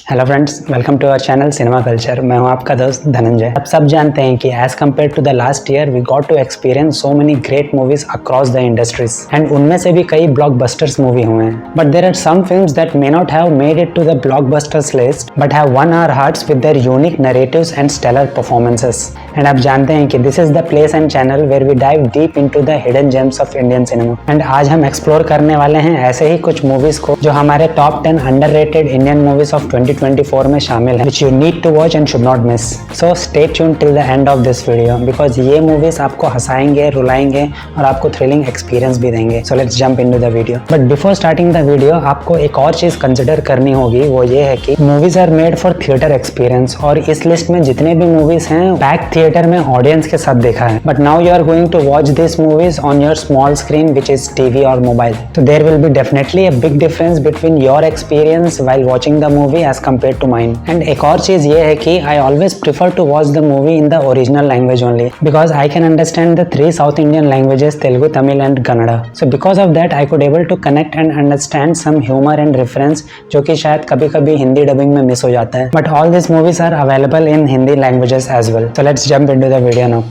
Hello friends, welcome to our channel cinema culture. मैं हूं आपका दोस्त धनंजय। आप सब जानते हैं कि as compared to the last year we got to experience so many great movies across the industries and उनमें से भी कई ब्लॉकबस्टर्स मूवी हुए हैं। But there are some films that may not have made it to the blockbusters list but have won our hearts with their unique narratives and stellar performances. And आप जानते हैं कि this is the place and channel where we dive deep into the hidden gems of Indian cinema. And आज हम explore करने वाले हैं ऐसे ही कुछ मूवीज को जो हमारे top 10 underrated Indian movies of 2024 में शामिल है, which you need to watch and should not miss. So stay tuned till the end of this video because ये मूवीज आपको हंसाएंगे, रुलाएंगे और आपको थ्रिलिंग एक्सपीरियंस भी देंगे। So let's jump into the video. But before starting the video, आपको एक और चीज कंसिडर करनी होगी, वो ये है कि movies are made for theatre experience और इस लिस्ट में जितने भी मूवीज हैं पैक थिएटर में ऑडियंस के साथ देखा है। But now you are going to watch these movies on your small screen which is TV or mobile. So there will be definitely a big difference between your experience while watching the movie as compared to mine. And एक और चीज ये है कि I always prefer to watch the movie in the original language only because I can understand the 3 South Indian languages Telugu, Tamil and Kannada. So because of that I could able to connect and understand some humour and reference जो कि शायद कभी कभी Hindi dubbing में miss हो जाता है। But all this movies are available in Hindi languages as well. So let's jump into the video now.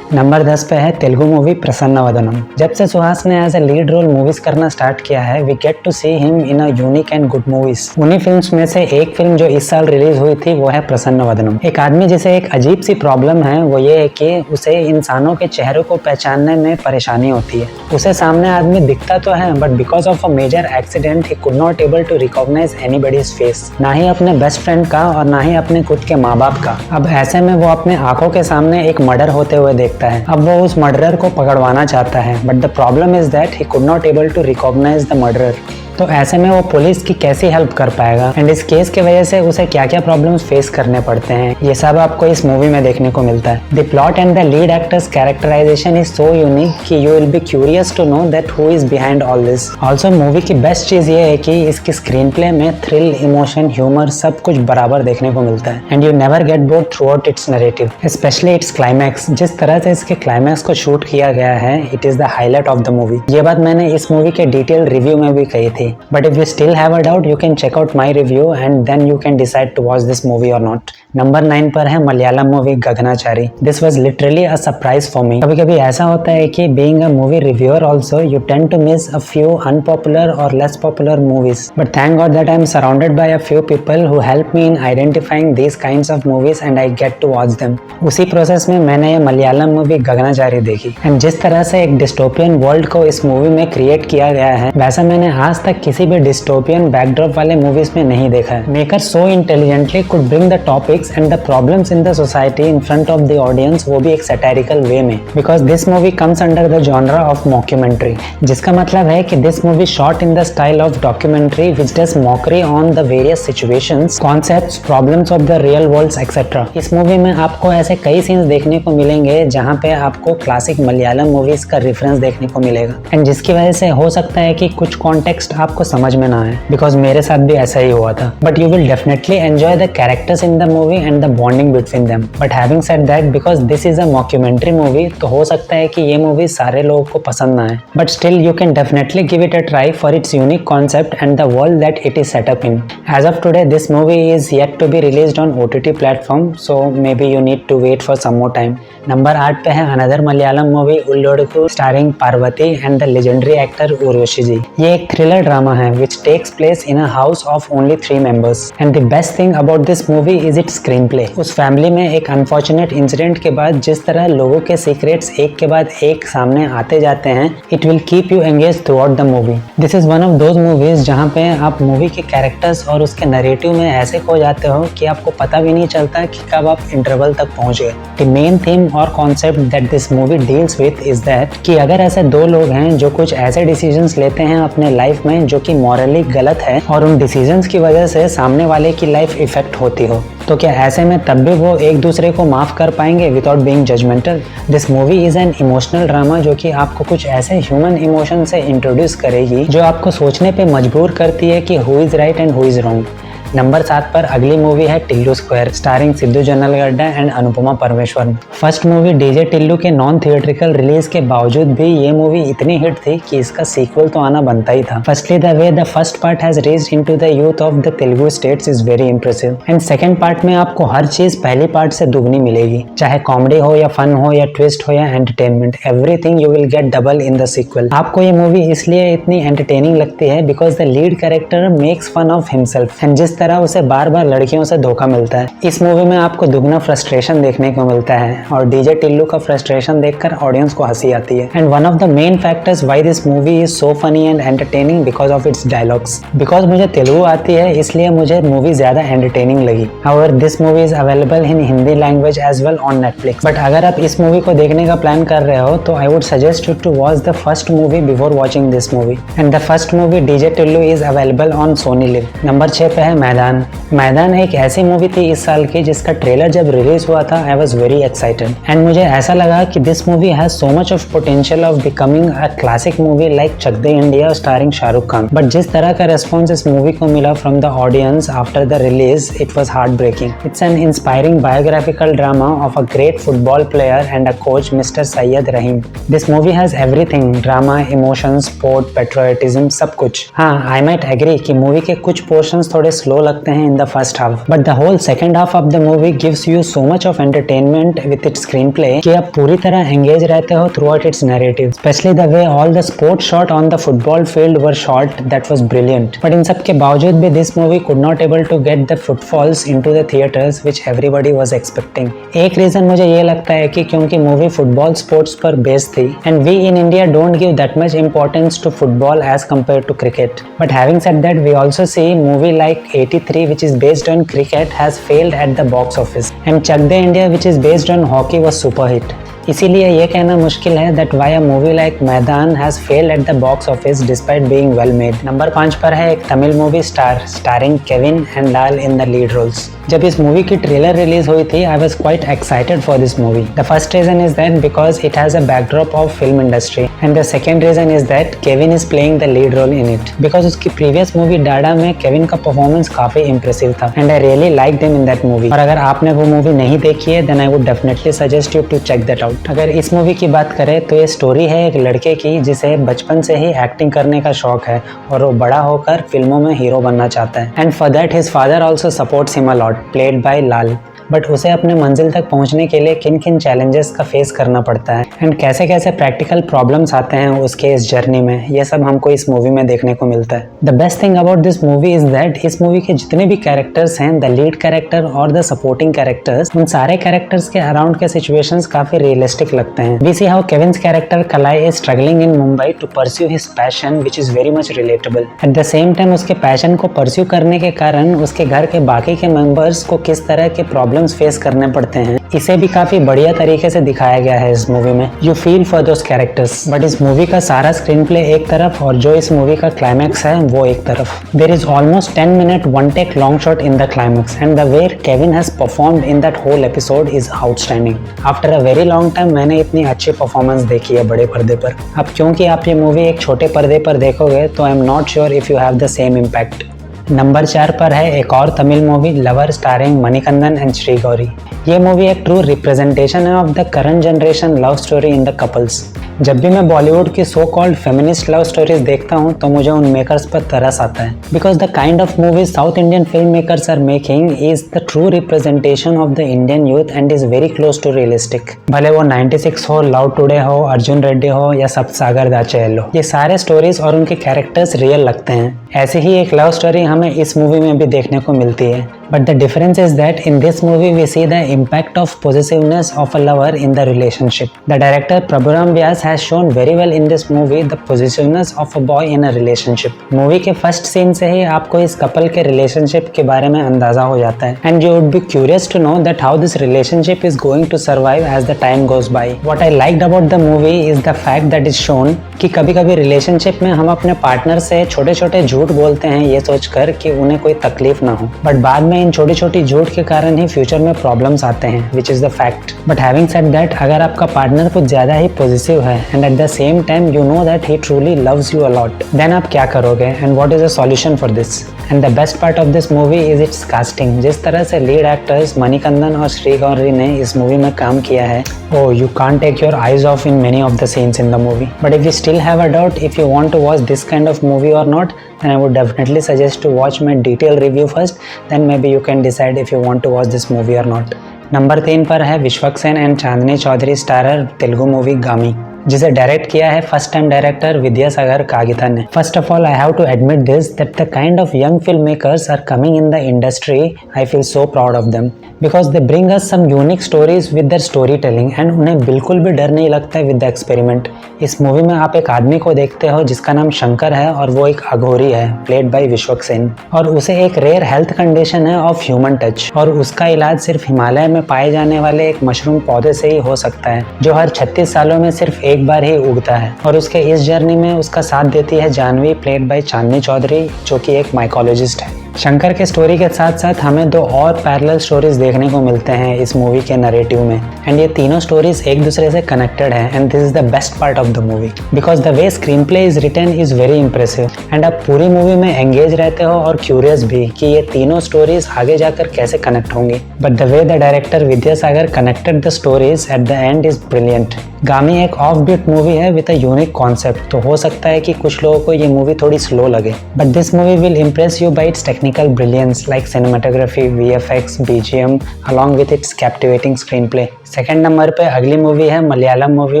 Number 10 पे है तेलुगु मूवी प्रसन्न वदनम। जब से सुहास ने as a lead role movies करना स्टार्ट किया है we get to see him in a unique and good movies. उन्हीं फिल्म्स में से एक फिल्म जो इस साल रिलीज हुई थी वो है प्रसन्न वदनम। एक आदमी जिसे एक अजीब सी प्रॉब्लम है, वो ये है कि उसे इंसानों के चेहरों को पहचानने में परेशानी होती है। उसे सामने आदमी दिखता तो है but because of a major accident he could not able to recognise anybody's face, ना ही अपने बेस्ट फ्रेंड का और ना ही अपने खुद के माँ बाप का। अब ऐसे में वो अपने आंखों के सामने एक मर्डर होते हुए देखता है। अब वो उस मर्डरर को पकड़वाना चाहता है but the problem is that he could not able to recognise the murderer. तो ऐसे में वो पुलिस की कैसी हेल्प कर पाएगा एंड इस केस की वजह से उसे क्या क्या प्रॉब्लम्स फेस करने पड़ते हैं, ये सब आपको इस मूवी में देखने को मिलता है। The plot and the lead actors characterization is so unique कि you will be curious to know that who is behind all this. Also movie की बेस्ट चीज ये है कि इसकी स्क्रीन प्ले में थ्रिल, इमोशन, ह्यूमर सब कुछ बराबर देखने को मिलता है and you never get bored throughout its narrative, specially its climax. जिस तरह से इसके क्लाइमैक्स को शूट किया गया है it is the highlight of the movie. ये बात मैंने इस मूवी के डिटेल रिव्यू में भी कही थी। But if you still have a doubt, you can check out my review and then you can decide to watch this movie or not. Number 9 पर है Malayalam movie Gaganachari. This was literally a surprise for me. कभी कभी ऐसा होता है कि being a movie reviewer also you tend to miss a few unpopular or less popular movies. But thank God that I am surrounded by a few people who help me in identifying these kinds of movies and I get to watch them. उसी process में मैंने ये Malayalam movie गगनाचारी देखी and जिस तरह से एक dystopian world को इस मूवी में क्रिएट किया गया है वैसा मैंने आज तक किसी भी डिस्टोपियन बैकड्रॉप वाले मूवीज में नहीं देखा है। Maker so intelligently could bring the topics and the problems in the society in front of the audience, वो भी एक सैटारिकल वे में, because this movie comes under the genre of mockumentary, जिसका मतलब है कि this movie shot in the style of documentary which does mockery on the various situations, concepts, problems of the real world etcetera. इस movie में आपको ऐसे कई scenes देखने को मिलेंगे जहाँ पे आपको क्लासिक मलयालम मूवीज का रेफरेंस देखने को मिलेगा एंड जिसकी वजह से हो सकता है कि कुछ कॉन्टेक्स्ट आपको समझ में ना आए, बिकॉज मेरे साथ भी ऐसा ही हुआ था। But you will definitely enjoy the characters in the movie and the bonding between them. But having said that, because this is a mockumentary movie तो हो सकता है कि ये मूवी सारे लोगों को पसंद ना आए, but still you can definitely give it a try for its unique concept and the world that it is set up in. As of today this movie is yet to be released on OTT platform, so maybe you need to wait for some more time. Number 8 पे है another Malayalam movie Ullozhukku starring Parvathy and the legendary actor Urvashi ji. ये एक thriller drama है which takes place in a house of only 3 members and the best thing about this movie is its screenplay. उस family में एक unfortunate incident के बाद जिस तरह लोगों के सीक्रेट्स एक के बाद एक सामने आते जाते हैं it will keep you engaged throughout the movie. This is one of those movies जहाँ पे आप मूवी के कैरेक्टर्स और उसके नैरेटिव में ऐसे खो जाते हो कि आपको पता भी नहीं चलता कि कब आप इंटरवल तक पहुंच गए। The main theme और concept that this movie deals with is that कि अगर ऐसे दो लोग हैं जो कुछ ऐसे डिसीजंस लेते हैं अपने लाइफ में जो कि मॉरली गलत है और उन डिसीजंस की वजह से सामने वाले की लाइफ इफेक्ट होती हो, तो क्या ऐसे में तब भी वो एक दूसरे को माफ कर पाएंगे without being judgmental. This movie is an emotional drama जो कि आपको कुछ ऐसे ह्यूमन इमोशन से इंट्रोड्यूस करेगी जो आपको सोचने पे मजबूर करती है कि who is right and who is wrong. Number 7 पर अगली मूवी है Tillu square starring Siddhu Jonnalagadda and Anupama Parameswaran. First movie DJ Tillu के नॉन थिएट्रिकल रिलीज के बावजूद भी ये मूवी इतनी हिट थी कि इसका सीक्वल तो आना बनता ही था। Firstly the way the first part has reached into the youth of the Telugu states is very impressive and second part में आपको हर चीज पहली पार्ट से दुगनी मिलेगी, चाहे कॉमेडी हो या फन हो या ट्विस्ट हो या entertainment, everything you will get double in the sequel. आपको ये मूवी इसलिए इतनी एंटरटेनिंग लगती है because the lead character makes fun of himself and जिस तरह उसे बार बार लड़कियों से धोखा मिलता है, इस मूवी में आपको दुगना फ्रस्ट्रेशन देखने को मिलता है और डीजे टिल्लू का फ्रस्ट्रेशन देखकर ऑडियंस को हंसी आती है। And one of the main factors why this movie is so funny and entertaining because of its dialogues. Because मुझे तेलुगु आती है इसलिए मुझे मूवी ज्यादा एंटरटेनिंग लगी। However this movie is available in Hindi language as well on Netflix. But अगर आप इस मूवी को देखने का प्लान कर रहे हो तो I would suggest you to watch the first movie before watching this movie and the first movie DJ Tillu is available on Sony LIV. Number 6 पे है मैदान। मैदान एक ऐसी मूवी थी इस साल की जिसका ट्रेलर जब रिलीज हुआ था I was very excited and मुझे ऐसा लगा कि this movie has so much of potential of becoming a classic movie like Chak De India starring Shahrukh Khan. But जिस तरह का रेस्पॉन्स इस मूवी को मिला from the audience after the release it was heart breaking. It's an inspiring biographical drama of a great football player and a coach mister Syed Rahim. This movie has everything, drama, emotions, sport, patriotism, सब कुछ। हाँ, I might agree कि movie के कुछ portions थोड़े slow लगते हैं in the first half, but the whole second half of the movie gives you so much of entertainment with its screenplay कि आप पूरी तरह एंगेज रहते हो throughout its narrative, specially the way all the sport shot on the football field were shot that was brilliant. But in सब के बावजूद भी this movie could not able to get the footfalls into the theatres which everybody was expecting. एक reason मुझे ये लगता है कि क्योंकि मूवी फुटबॉल स्पोर्ट्स पर बेस्ड थी and we in India don't give that much importance to football as compare to cricket. But having said that we also see movie like 83 which is based on cricket has failed at the box office and Chak De India which is based on hockey was super hit. इसीलिए ये कहना मुश्किल है that why a movie like मैदान has failed at the box office despite being well made. Number 5 पर है एक Tamil movie star starring Kavin and Lal in the lead roles. जब इस मूवी की ट्रेलर रिलीज हुई थी I was quite excited for this movie. The first reason is that because it has a backdrop of film industry and the second reason is that Kavin is playing the lead role in it because उसकी previous movie Dada में केविन का performance काफी impressive था and I really liked him in that movie. और अगर आपने वो movie नहीं देखी है then I would definitely suggest you to check that out. अगर इस मूवी की बात करें तो ये स्टोरी है एक लड़के की जिसे बचपन से ही एक्टिंग करने का शौक है और वो बड़ा होकर फिल्मों में हीरो बनना चाहता है and for that his father also supports him a lot played by Lal. But उसे अपने मंजिल तक पहुंचने के लिए किन किन चैलेंजेस का फेस करना पड़ता है एंड कैसे कैसे प्रैक्टिकल प्रॉब्लम्स आते हैं उसके इस जर्नी में, ये सब हमको इस मूवी में देखने को मिलता है। The best thing about this movie is that इस मूवी के जितने भी कैरेक्टर्स हैं, द लीड कैरेक्टर और द सपोर्टिंग कैरेक्टर्स, उन सारे कैरेक्टर्स के अराउंड के सिचुएशंस काफी रियलिस्टिक लगते हैं। We see how Kevin's character Kalai is struggling in Mumbai to pursue his passion which is very much relatable. At the same time उसके passion को परस्यू करने के कारण उसके घर के बाकी के मेंबर्स को किस तरह के प्रॉब्लम्स फेस करने पड़ते हैं, इसे भी काफी बढ़िया तरीके से दिखाया गया है इस मूवी में। You feel for those characters. But इस मूवी का सारा स्क्रीन प्ले एक तरफ और जो इस मूवी का क्लाइमैक्स है वो एक तरफ। There is almost 10 minute one take long shot in the climax and the way Kavin has performed in that whole episode is outstanding. After a very long time मैंने इतनी अच्छी परफॉर्मेंस देखी है बड़े पर्दे पर। अब क्योंकि आप ये मूवी एक छोटे पर्दे पर देखोगे तो I am not sure if you have the same impact. Number 4 पर है एक और Tamil movie lover starring Manikandan and Shri Gauri. ये मूवी एक ट्रू रिप्रेजेंटेशन है of the current generation love story in the couples. जब भी मैं बॉलीवुड की so called feminist love stories देखता हूँ तो मुझे उन मेकर्स पर तरस आता है because the kind of movies south Indian film makers are making is the true representation of the Indian youth and is very close to realistic. भले वो 96 हो, लव टुडे हो, अर्जुन रेड्डी हो या सब सागर दाचेल हो, ये सारे स्टोरीज और उनके कैरेक्टर्स रियल लगते हैं। ऐसे ही एक लव स्टोरी हमें इस मूवी में भी देखने को मिलती है। But the difference is that in this movie we see the impact of possessiveness of a lover in the relationship. The director Prabhuram Vyas has shown very well in this movie the possessiveness of a boy in a relationship. Movie के first scene से ही आपको इस couple के relationship के बारे में अंदाजा हो जाता है and you would be curious to know that how this relationship is going to survive as the time goes by. What I liked about the movie is the fact that is shown कि कभी-कभी relationship में हम अपने partner से छोटे-छोटे झूठ बोलते हैं ये सोचकर कि उन्हें कोई तकलीफ ना हो, but बाद में इन छोटी छोटी झूठ के कारण ही फ्यूचर में प्रॉब्लम्स आते हैं which is the fact. But having said that अगर आपका पार्टनर कुछ ज्यादा ही पॉजिटिव है and at the same time you know that he truly loves you a lot, then आप क्या करोगे and what is the solution for this. And the best part of this movie is its casting. जिस तरह से lead actors Manikandan और श्री गौरी ने इस movie में काम किया है, oh you can't take your eyes off in many of the scenes in the movie. But if you still have a doubt if you want to watch this kind of movie or not, then I would definitely suggest to watch my detailed review first, then maybe you can decide if you want to watch this movie or not. Number 3 पर है Vishwaksen and Chandini Chowdary starrer Telugu movie Gaami, जिसे direct किया है first time director Vidyasagar Kagita ने। First of all I have to admit this that the kind of young film makers are coming in the industry, I feel so proud of them because they bring us some unique stories with their story telling and उन्हें बिल्कुल भी डर नहीं लगता है with the experiment. इस movie में आप एक आदमी को देखते हो जिसका नाम शंकर है और वो एक अघोरी है प्लेड बाय विश्वक्सेन, और उसे एक रेयर हेल्थ कंडीशन है ऑफ ह्यूमन टच, और उसका इलाज सिर्फ हिमालय में पाए जाने वाले एक मशरूम पौधे से ही हो सकता है जो हर 36 सालों में सिर्फ एक बार ही उगता है। और उसके इस जर्नी में उसका साथ देती है जानवी प्लेड बाय चांदनी चौधरी, जो कि एक माइकोलॉजिस्ट है। शंकर के स्टोरी के साथ साथ हमें 2 और पैरेलल स्टोरीज देखने को मिलते हैं इस मूवी के नरेटिव में, एंड ये तीनों स्टोरीज एक दूसरे से कनेक्टेड हैं, and this is the best part of the movie because the way screenplay is written is very impressive, and आप पूरी मूवी में एंगेज रहते हो और क्यूरियस भी कि ये तीनों स्टोरीज आगे जाकर कैसे कनेक्ट होंगी। But the way the director Vidyasagar connected the stories at the end is brilliant. गामी एक ऑफ बीट मूवी है विद अ यूनिक कॉन्सेप्ट, तो हो सकता है कि कुछ लोगों को ये मूवी थोड़ी स्लो लगे, but this movie will impress you by its technical brilliance like cinematography, VFX, BGM along with its captivating screenplay। Second number पे अगली मूवी है Malayalam movie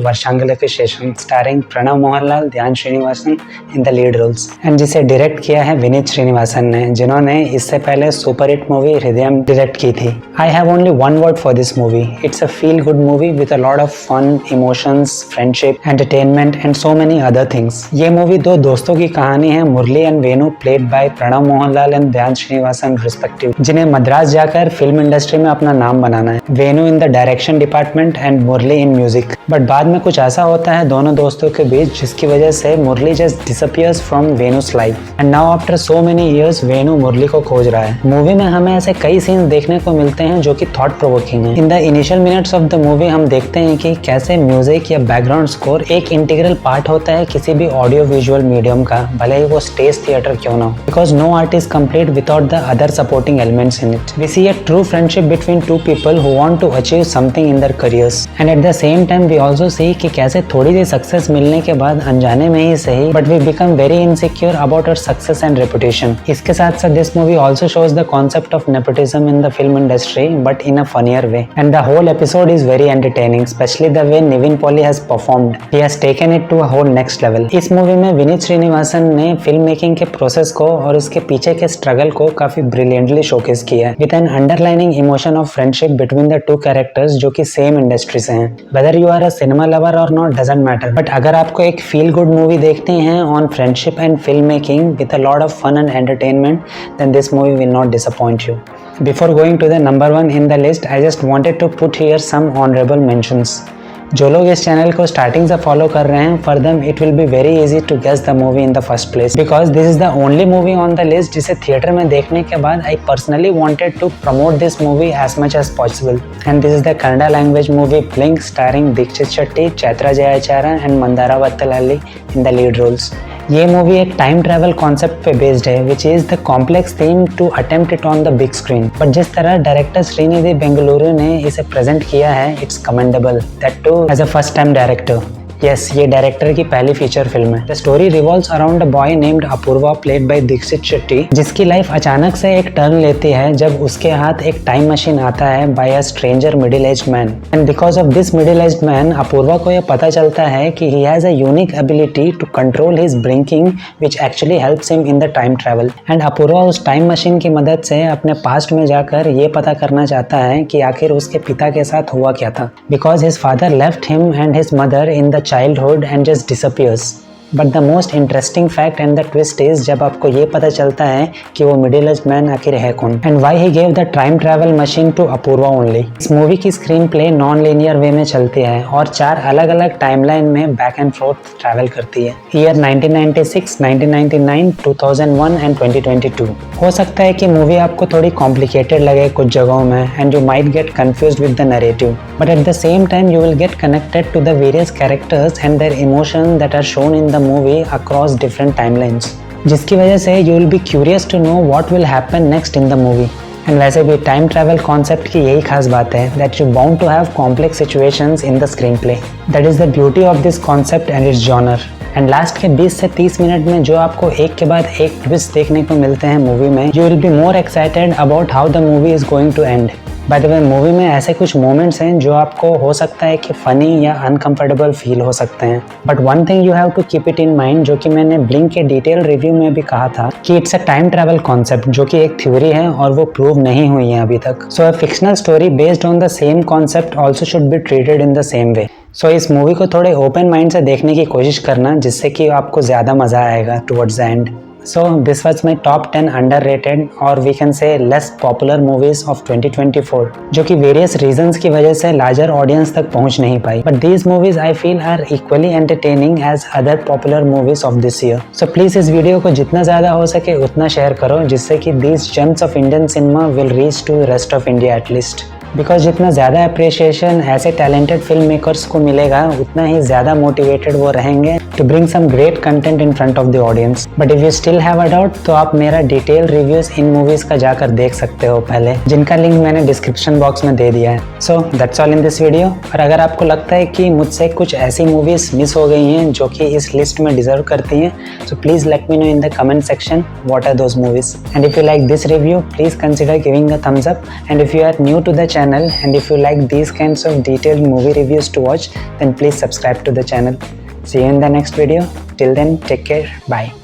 Varshangalkku Shesham starring Pranav Mohanlal, Dhyan Sreenivasan in the lead roles, and जिसे direct किया है विनीत श्रीनिवासन ने, जिन्होंने इससे पहले super hit movie Hridayam direct की थी। I have only one word for this movie, it's a feel good movie with a lot of fun, emotions, friendship, entertainment and so many other things. ये movie 2 दोस्तों की कहानी है, Murali and Venu played by Pranav Mohanlal and Dhyan Sreenivasan respective, जिन्हें मद्रास जाकर film industry में अपना नाम बनाना है। Venu in the direction department and Murali in music, but बाद में कुछ ऐसा होता है दोनों दोस्तों के बीच जिसकी वजह से Murali just disappears from Venu's life, and now after so many years Venu Murali को खोज रहा है। मूवी में हमें ऐसे कई सीन्स देखने को मिलते हैं जो कि थॉट प्रोवोकिंग है। In the initial minutes of the movie हम देखते हैं कि कैसे म्यूजिक या बैकग्राउंड स्कोर एक इंटीग्रल पार्ट होता है किसी भी ऑडियो विजुअल मीडियम का, भले ही वो स्टेज थिएटर क्यों ना हो, because no art is complete without the other supporting elements in it. We see a true friendship between 2 people who want to achieve something in their careers, and at the same time we also see कि कैसे थोड़ी सी success मिलने के बाद अनजाने में ही सही but we become very insecure about our success and reputation। इसके साथ साथ this movie also shows the concept of nepotism in the film industry but in a funnier way, and the whole episode is very entertaining, especially the way Nivin Pauly has performed। He has taken it to a whole next level। इस movie में विनीत श्रीनिवासन ने film making के process को और उसके पीछे के struggle को काफी ब्रिलियंटली शोकेस किया है with an underlining emotion of friendship between the 2 characters जो कि सेम इंडस्ट्री से हैं। Whether you are a cinema lover और नॉट डजंट मैटर, बट अगर आपको एक फील गुड मूवी देखते हैं on friendship and film making with a lot of fun and entertainment, then this movie will not disappoint you. Before going to the number 1 in the list, I just wanted to put here some honorable mentions। जो लोग इस channel को starting से follow कर रहे हैं, for them it will be very easy to guess the movie in the first place because this is the only movie on the list जिसे theatre में देखने के बाद I personally wanted to promote this movie as much as possible, and this is the Kannada language movie Blink starring Dikshith Shetty, Chaithra Jayacharya and Mandara Battalahalli in the lead roles. ये movie एक time travel concept पे based है which is the complex theme to attempt it on the big screen, but जिस तरह director Srinidhi Bengaluru ने इसे present किया है it's commendable, that too as a first time director. Yes, ये डायरेक्टर की पहली फीचर फिल्म है। The story revolves around a boy named Apoorva played by Dixit Shetty, जिसकी लाइफ अचानक से एक टर्न लेती है जब उसके हाथ एक टाइम मशीन आता है by a stranger middle aged man, and because of this middle aged man Apoorva को यह पता चलता है कि he has a unique ability to control his blinking which actually helps him in the time travel, and Apoorva उस time machine की मदद से अपने पास्ट में जाकर ये पता करना चाहता है कि आखिर उसके पिता के साथ हुआ क्या था, because his father left him and his mother in the childhood and just disappears। But the most interesting fact and the twist is जब आपको ये पता चलता है कि वो मिडिल एज मैन आखिर है कौन, and why he gave the time travel machine to Apoorva only. इस मूवी की screenplay non linear way में चलती है और 4 अलग अलग टाइमलाइन में बैक एंड फोर्थ ट्रैवल करती है, ईयर 1996, 1999, 2001 एंड 2022। हो सकता है कि मूवी आपको थोड़ी कॉम्प्लिकेटेड लगे कुछ जगहों में and you might get confused with the narrative, but at the same time you will get connected to the various characters and their emotions that are shown in the movie across different timelines। जिसकी वजह से you will be curious to know what will happen next in the movie. And वैसे भी time travel concept की यही खास बात है that you bound to have complex situations in the screenplay. That is the beauty of this concept and its genre. And last के 20 से 30 minute में जो आपको एक के बाद एक ट्विस्ट देखने को मिलते हैं मूवी में, you will be more excited about how the movie is going to end. By the way, movie में ऐसे कुछ मोमेंट्स हैं जो आपको हो सकता है कि फनी या अनकंफर्टेबल फील हो सकते हैं, but one thing you have to keep it in mind, जो कि मैंने ब्लिंक के डिटेल रिव्यू में भी कहा था कि it's a time travel concept, जो कि एक थ्योरी है और वो प्रूव नहीं हुई है अभी तक। So a fictional story based on the same concept also should be treated in the same way. So इस मूवी को थोड़े ओपन माइंड से देखने की कोशिश करना, जिससे कि आपको ज़्यादा मज़ा आएगा towards the end. So this was my top 10 underrated और we can say less popular movies of 2024, जो कि various reasons की वजह से larger audience तक पहुंच नहीं पाई। But these movies I feel are equally entertaining as other popular movies of this year. So please इस वीडियो को जितना ज़्यादा हो सके उतना शेयर करो, जिससे कि these gems of Indian cinema will reach to rest of India at least. Because जितना ज़्यादा अप्रिशिएशन ऐसे टैलेंटेड फिल्म मेकर्स को मिलेगा, उतना ही ज़्यादा मोटिवेटेड वो रहेंगे to bring some great content in front of the audience. But if you still have a doubt, तो आप मेरा डिटेल रिव्यूज इन मूवीज़ का जाकर देख सकते हो पहले, जिनका लिंक मैंने डिस्क्रिप्शन बॉक्स में दे दिया है। So that's all in this video. और अगर आपको लगता है कि मुझसे कुछ ऐसी मूवीज़ मिस हो गई हैं जो कि इस लिस्ट में डिजर्व करती हैं, so please let me know in the comment section what are those movies. And if you like this review, please consider giving a thumbs up. And if you are new to the channel and if you like these kinds of detailed movie reviews to watch, then please subscribe to the channel. See you in the next video. Till then, take care. Bye.